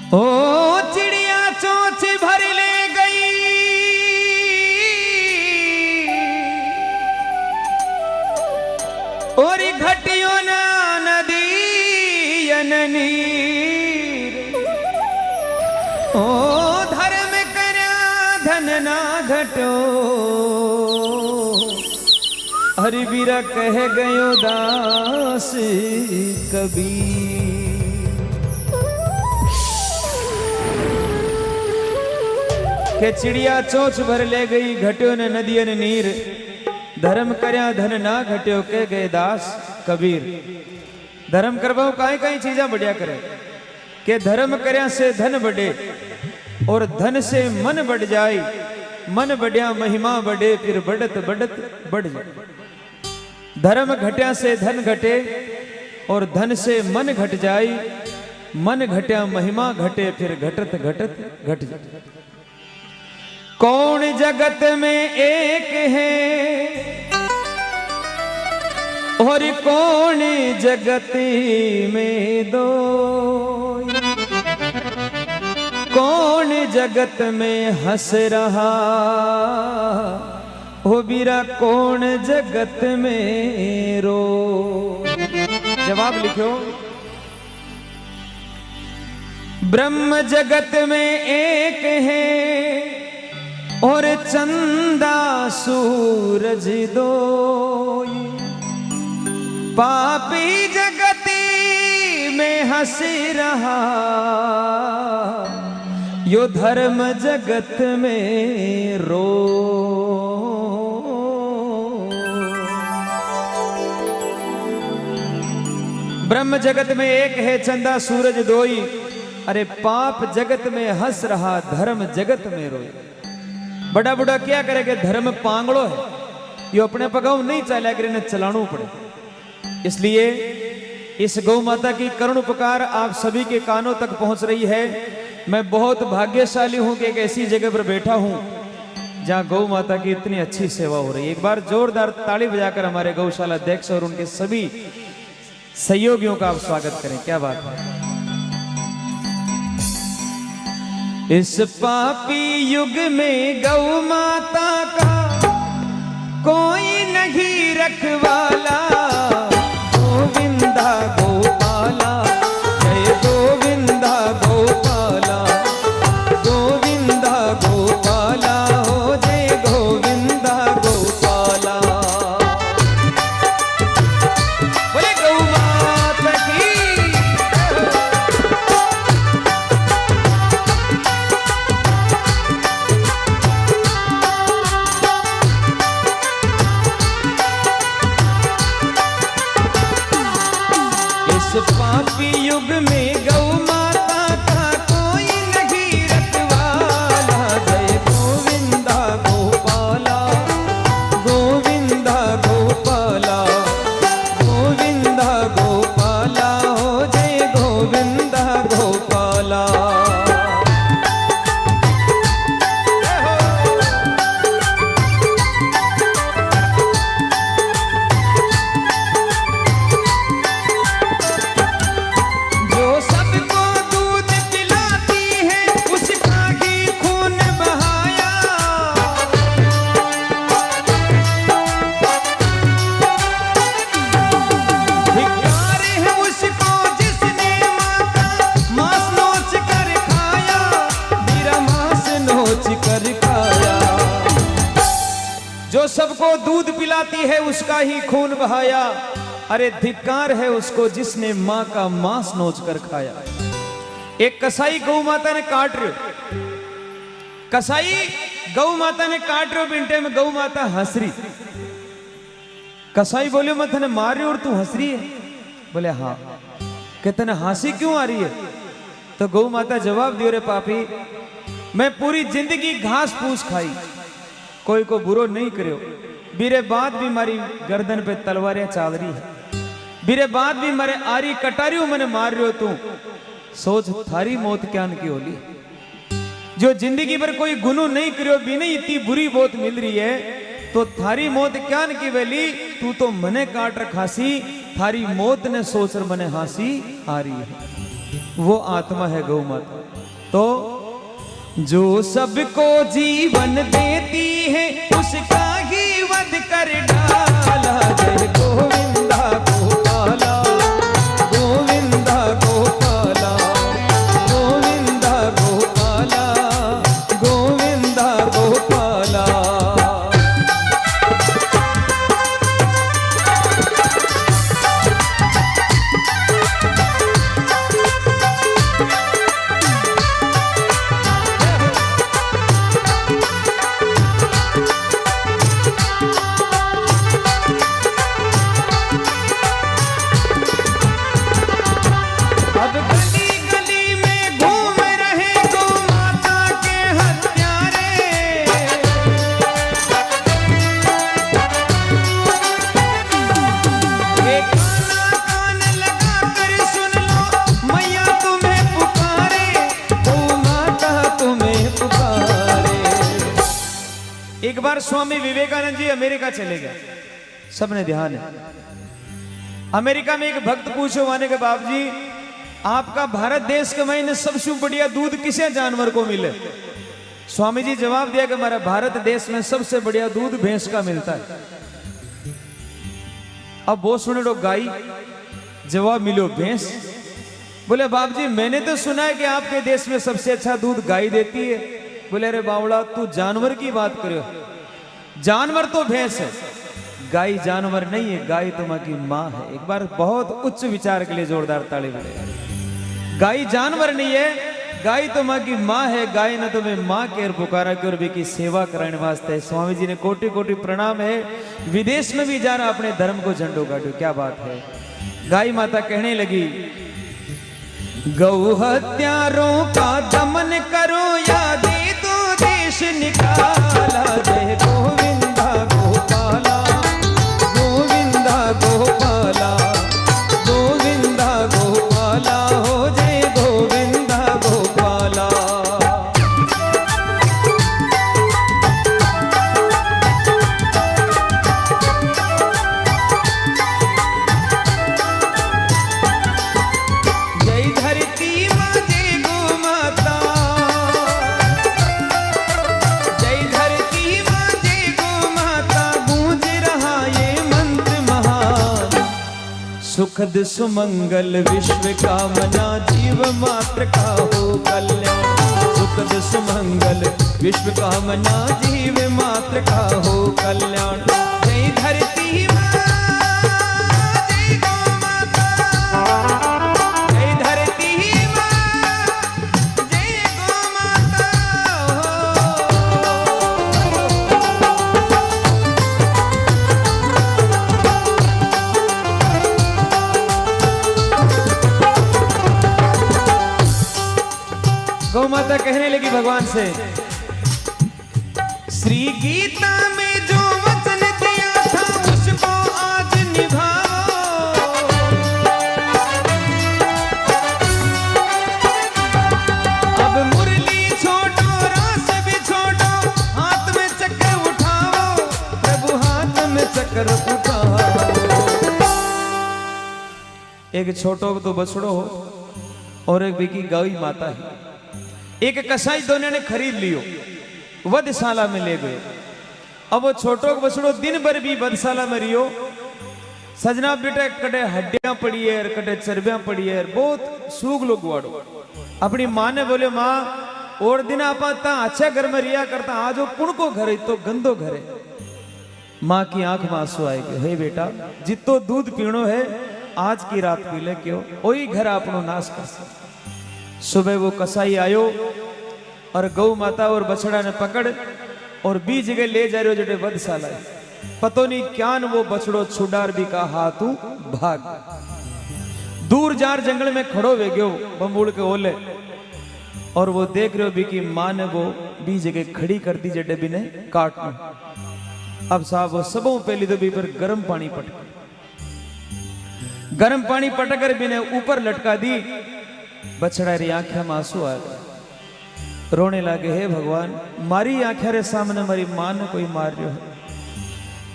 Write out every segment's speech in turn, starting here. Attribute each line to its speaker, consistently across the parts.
Speaker 1: ओ चिड़िया चोंच भर ले गई और घटियो ना नदी नीर। ओ धर्म करा धन ना घटो हरि बीरा कह गयो दास कबीर। के चिड़िया चोंच भर ले गई घट्यो न नदियन नीर। धर्म करया धन ना घट्यो के गए दास कबीर। धर्म करवाओ काई काई चीजा बढ़िया करे के धर्म करया से धन बढ़े और धन से मन बढ़ जाए। मन बढ़िया महिमा बढ़े फिर बढ़त बढ़त बढ़ जाए। धर्म घट्या से धन घटे और धन से मन घट जाए। मन घट्या महिमा घटे फिर घटत घटत घट जाए। कौन जगत में एक है और कौन जगत में दो। कौन जगत में हंस रहा हो बीरा कौन जगत में रो। जवाब लिखो। ब्रह्म जगत में एक है और चंदा सूरज दो। पापी जगती में हंस रहा यो धर्म जगत में रो। ब्रह्म जगत में एक है चंदा सूरज दोई। अरे पाप जगत में हंस रहा धर्म जगत में रोई। बड़ा बुढ़ा क्या करेगा धर्म पांगड़ो है यो अपने पगाऊ नहीं चला कर चलाणु पड़े। इसलिए इस गौ माता की करुण उपकार आप सभी के कानों तक पहुंच रही है। मैं बहुत भाग्यशाली हूं कि एक ऐसी जगह पर बैठा हूं जहां गौ माता की इतनी अच्छी सेवा हो रही है। एक बार जोरदार ताली बजाकर हमारे गौशाला अध्यक्ष और उनके सभी सहयोगियों का आप स्वागत करें। क्या बात है। इस पापी युग में गौ माता का कोई नहीं रखवाला। गोविंदा गोपाला जय गोविंदा गोपाला। गोविंदा गोपाला हो जय गोविंदा गोपाला। बोले गौ माता की। पापी युग में गौ माता का कोई नहीं रखवाला। जय गोविंदा गोपाला गोविंदा गोपाला। गोविंदा गोपाला हो जय गोविंदा गोपाला। जो सबको दूध पिलाती है उसका ही खून बहाया। अरे धिक्कार है उसको जिसने मां का मांस नोच कर खाया। एक कसाई गौ माता ने काट रहे। कसाई गौ माता ने काट रहे बिंटे में गौ माता हंस रही। कसाई बोले मैं तने मार रही और तू हंस रही है। बोले हाँ। कहते ना हंसी क्यों आ रही है। तो गौ माता जवाब दियो रे पापी मैं पूरी जिंदगी घास फूस खाई कोई को बुरो नहीं करो। बीरे बाद भी मारी गर्दन पे तलवारें चाल रही है। बीरे बाद भी मारे आरी कटारियों मैंने मार रहे हो तू। सोच थारी मौत क्या की होली। जो जिंदगी भर कोई गुनो नहीं करो भी नहीं इतनी बुरी मौत मिल रही है तो थारी मौत क्या की वेली। तू तो मने काट रखासी थारी मौत ने सोच मने हासी आ रही है। वो आत्मा है गौ माता। तो जो सबको जीवन देती है उसका ही वध कर डाला। जय गोविंदा गोपाला, गोविंदा गोपाला, गोविंदा गोपाला, गोविंदा गोपाला। एक बार स्वामी विवेकानंद जी अमेरिका चले गए, सबने ध्यान है। अमेरिका में एक भक्त पूछो आने के बाप जी, आपका भारत देश के महीने सबसे बढ़िया दूध किसे जानवर को मिले? स्वामी जी जवाब दिया कि हमारा भारत देश में सबसे बढ़िया दूध भैंस का मिलता है। अब वो सुने लो गाय, जवाब मिलो भैंस। बोले बाप जी मैंने तो सुना है कि आपके देश में सबसे अच्छा दूध गाय देती है। बोले अरे बावड़ा तू जानवर की बात करो, जानवर तो भैंस है, गाय जानवर नहीं है, गाय तुम्हारी माँ है। एक बार बहुत उच्च विचार के लिए जोरदार ताली बजाएं। गाय जानवर नहीं है, गाय तुम्हारी माँ है, गाय ने तुम्हें माँ के पुकारा के और भी की सेवा कराने वास्ते। स्वामी जी ने कोटि कोटि प्रणाम है। विदेश में भी जा रहा अपने धर्म को झंडो गाड़ो, क्या बात है। गाय माता कहने लगी गौ हत्यारों का दमन करो या दे दो देश निकाला। जय गोविंदा गोपाला, गोविंदा गोपाला, गोविंदा गोपाला, हो जय गोविंदा गोपाला। सुखद सुमंगल विश्व कामना जीव मात्र का हो कल्याण। सुखद सुमंगल विश्व कामना जीव मात्र का हो कल्याण। जय धरती माँ, जय गौ माता, जय धरती माँ, जय गौ माता। गौ माता कहने लगी भगवान से, श्री गीता में जो वचन दिया था उसको आज निभाओ। अब मुरली छोड़ो, रास भी छोड़ो, हाथ में चक्र उठाओ, प्रभु हाथ में चक्र उठाओ। एक छोटो तो बछड़ो हो और एक बिकी गौ माता है। एक कसाई दोनों ने खरीद लियो, वधशाला में ले गए। अब वो छोटो बछड़ो दिन भर भी वधशाला में रियो। सजना बेटा कटे हड्डियां पड़ी है, कटे चर्बियां पड़ी है, बहुत सूग लोग वाड़ो। अपनी माँ ने बोले माँ और दिन आप अच्छा घर में रिया करता, आज वो कुण को घर है तो गंदो घर है। माँ की आंख में आंसू आएगे, हे बेटा जितो दूध पीणो है आज की रात पी ले, क्यों वही घर अपनो नाश कर सकते। सुबह वो कसाई आयो और गौ माता और बछड़ा ने पकड़ और बी जगह ले जा रहे हो जटे वधशाला। पतो नहीं क्या न वो बछड़ो छुडार भी का हाथू भाग दूर जार जंगल में खड़ो वे गयो बम्बूड़ के ओले। और वो देख रहे हो भी कि माँ ने वो बी जगह खड़ी कर दी जटे भी ने काटना। अब साहब वो सबों पहली तो भी पर गर्म पानी पटक, गर्म पानी पटक कर भी ने ऊपर लटका दी। बछड़ा री आंखें में आंसू आ गए, रोने लगे, हे भगवान मारी आंखें रे सामने मारी मां ने कोई मार रहा है।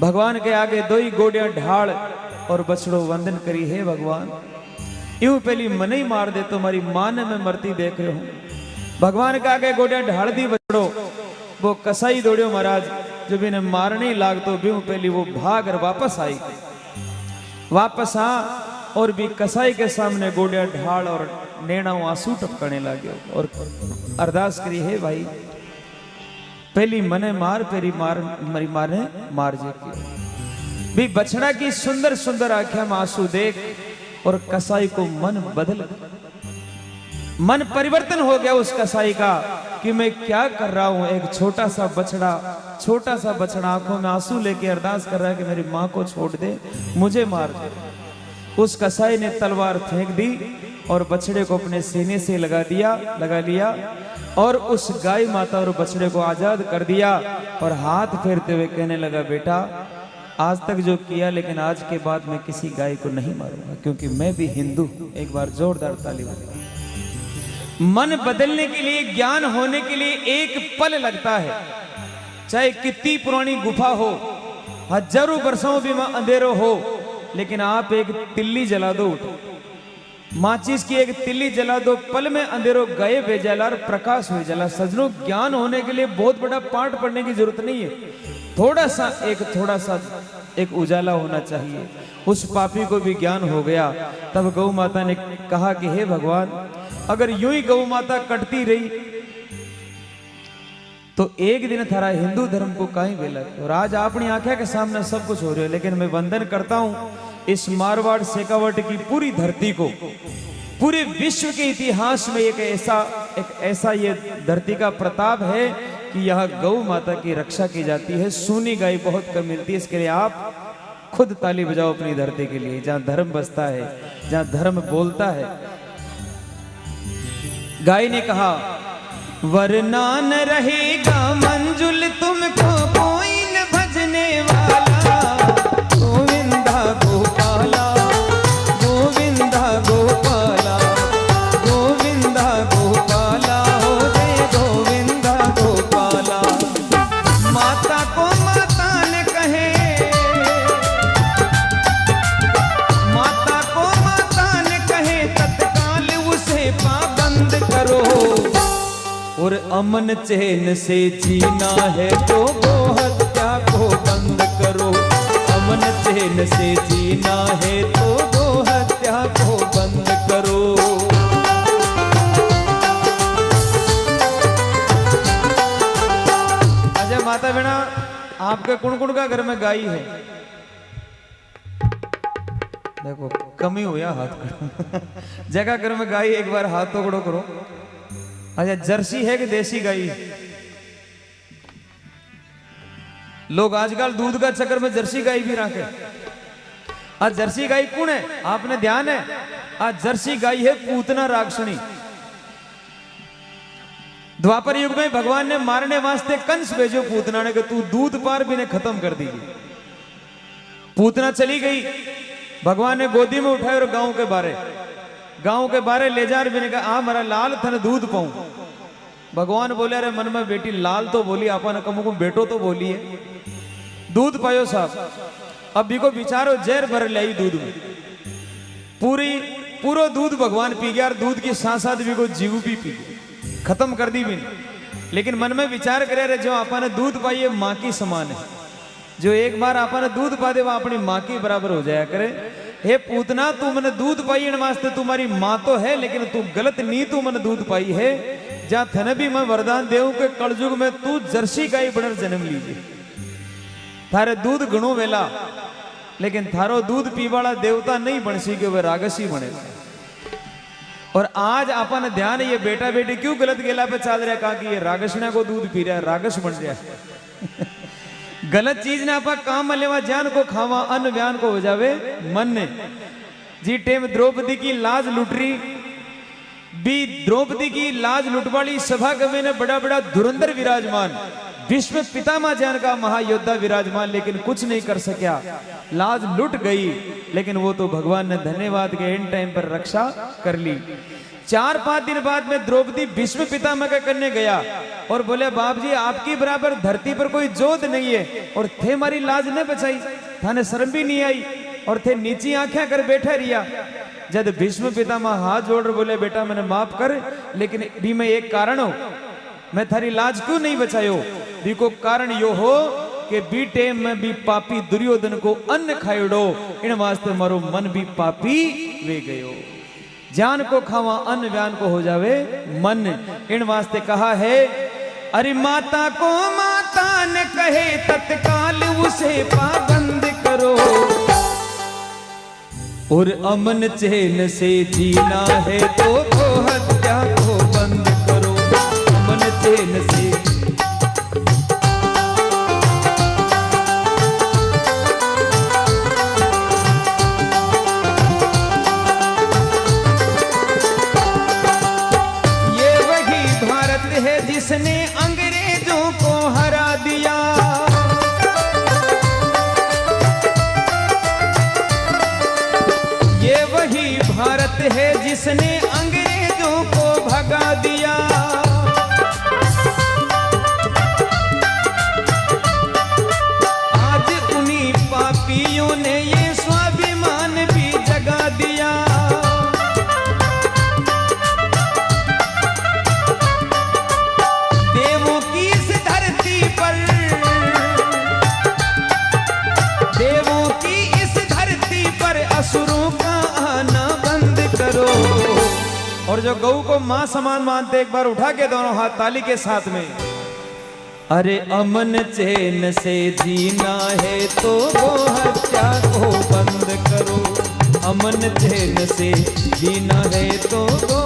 Speaker 1: भगवान के आगे दो ही गोडियां ढाल और बछड़ो वंदन करी, हे भगवान यूं पहली मन ही मार दे तो मारी मां ने मैं मरती देख रहे हूं। भगवान का आगे गोड्या ढाल दी बछड़ो, वो कसाई दौड़ियो महाराज, जब इन्हें मारने लाग तो भी पहली वो भाग और वापस आई, वापस आ और भी कसाई के सामने गोड्या ढाल और नैना आंसू टपकने लगे और अरदास करी, है भाई पहली मने मार, पेरी मार मरी मारे मार जे की भी बछड़ा की सुंदर सुंदर आंखें में आंसू देख और कसाई को मन बदल, मन परिवर्तन हो गया उस कसाई का कि मैं क्या कर रहा हूं। एक छोटा सा बछड़ा आंखों में आंसू लेके अरदास कर रहा है कि मेरी मां को छोड़ दे, मुझे मार दे। उस कसाई ने तलवार फेंक दी और बछड़े को अपने सीने से लगा लिया और उस गाय माता और बछड़े को आजाद कर दिया और हाथ फेरते हुए कहने लगा, बेटा आज तक जो किया, लेकिन आज के बाद मैं किसी गाय को नहीं मारूंगा, क्योंकि मैं भी हिंदू। एक बार जोरदार ताली बजाओ। मन बदलने के लिए, ज्ञान होने के लिए एक पल लगता है, चाहे कितनी पुरानी गुफा हो, हजारों वर्षों भी अंधेरों हो, लेकिन आप एक तिल्ली जला दो, माचिस की एक तिल्ली जला दो, पल में अंधेरों गए बेजला और प्रकाश हो जला। सजनों, ज्ञान होने के लिए बहुत बड़ा पाठ पढ़ने की जरूरत नहीं है, थोड़ा सा एक उजाला होना चाहिए। उस पापी को भी ज्ञान हो गया। तब गौ माता ने कहा कि हे भगवान, अगर यूं ही गौ माता कटती रही तो एक दिन थारा हिंदू धर्म को कहीं बेला। और आज अपनी आंखें के सामने सब कुछ हो रहा है, लेकिन मैं वंदन करता हूं इस मारवाड़ शेखावट की पूरी धरती को, पूरे विश्व के इतिहास में एक ऐसा ये धरती का प्रताप है कि यहाँ गौ माता की रक्षा की जाती है। सूनी गाय बहुत कम मिलती है, इसके लिए आप खुद ताली बजाओ अपनी धरती के लिए, जहाँ धर्म बसता है, जहाँ धर्म बोलता है। गाय ने कहा, वरना न रहेगा मंजुल तुमको कोई न भजने वाला, गोविंदा गोपाला, गोविंदा गोपाला, गोविंदा गोपाला, हो जय गोविंदा गोपाला। माता को माता न कहे, माता को माता न कहे, तत्काल उसे पाबंद करो। और अमन चैन से जीना है तो गो हत्या को बंद करो। अमन चैन से जीना है तो गो हत्या को बंद करो। अजय माता बहना, आपके कुण का घर में गाय है? देखो कमी हो या हाथ जगह घर में गाय, एक बार हाथ पकड़ो करो। अच्छा, जर्सी है कि देसी गाय? लोग आजकल दूध का चक्कर में जर्सी गाय भी रखे। आज जर्सी गाय कौन है? आपने ध्यान है, आज जर्सी गाय है पूतना राक्षणी। द्वापर युग में भगवान ने मारने वास्ते कंस भेजो पूतना ने कि तू दूध पार भी ने खत्म कर दी। पूतना चली गई, भगवान ने गोदी में उठाए और गांव के बारे ले जा रहे, कहा आ मेरा लाल थन दूध पाऊं। भगवान बोले, अरे मन में बेटी लाल तो बोली, आपा ने कमु को बेटो तो बोली है। दूध पायो साहब, अब भी को बिचारो जहर भर लाई दूध में, पूरो दूध भगवान पी गया और दूध की साथ भी को जीव भी पी गया, खत्म कर दी भी नहीं। लेकिन मन में विचार करे, रहे जो आपा ने दूध पाई है माँ की समान है, जो एक बार आपा ने दूध पा दे वो अपनी माँ की बराबर हो जाया करे। हे पूतना, तू मैंने दूध पाई इन वास्ते तुम्हारी माँ तो है, लेकिन तू गलत नहीं, तू मैंने दूध पाई है। जहां थने भी मैं वरदान देऊं के कलयुग में तू जर्सी गाय बनर जन्म लीजिए। थारे दूध घणो वेला, लेकिन थारो दूध पीवाला देवता नहीं बनसी के वे रागसी बनेगा। और आज अपन ध्यान, ये बेटा बेटी क्यों गलत गेला पे चल रहा, कहा कि ये रागसना को दूध पी रहा है, रागस बन रहा है। गलत चीज ने आपा काम में लेवा, जान को खावा, अन्न व्यान को हो जावे मन ने। जी टेम द्रौपदी की लाज लुट रही भी, द्रौपदी की लाज लुटवाली सभा गवे ने बड़ा बड़ा धुरंधर विराजमान, विश्व पितामह जान का महायोद्धा विराजमान, लेकिन कुछ नहीं कर सका, लाज लुट गई। लेकिन वो तो भगवान ने धन्यवाद के इन टाइम पर रक्षा कर ली। 4-5 दिन बाद में द्रौपदी भीष्म पितामह के करने गया और बोले, बाप जी आपकी बराबर धरती पर कोई जोध नहीं है, और थे हमारी लाज न बचाई, थाने शर्म भी नहीं आई, और थे नीची आंखें कर बैठे रिया। जब भीष्म पितामह हाथ जोड़ कर बोले बेटा मैंने माफ कर, लेकिन भी मैं एक कारण हो, मैं थारी लाज क्यों नहीं बचायो? भी को कारण यो हो कि बी टेम में भी पापी दुर्योधन को अन्न खायोड़ो, इन वास्ते मारो मन भी पापी वे गयो। जान को खावा अन्न व्यान को हो जावे मन, इन वास्ते कहा है अरे माता को माता ने कहे तत्काल उसे पाबंद करो, और अमन चैन से जीना है तो हत्या को बंद करो। अमन चैन से ये वही भारत है जिसने अंग्रेजों को हरा दिया, ये वही भारत है जिसने अंग्रेजों को भगा दिया। आज उन्हीं पापियों ने ये स्वाभिमान भी जगा दिया। देवों की इस धरती पर, देवों की इस धरती पर असुरों का आना बंद करो। और जो गऊ को मां समान मानते एक बार उठा के दोनों हाथ ताली के साथ में, अरे अमन चैन से जीना है तो वो हत्या को बंद करो। अमन चैन से जीना है तो वो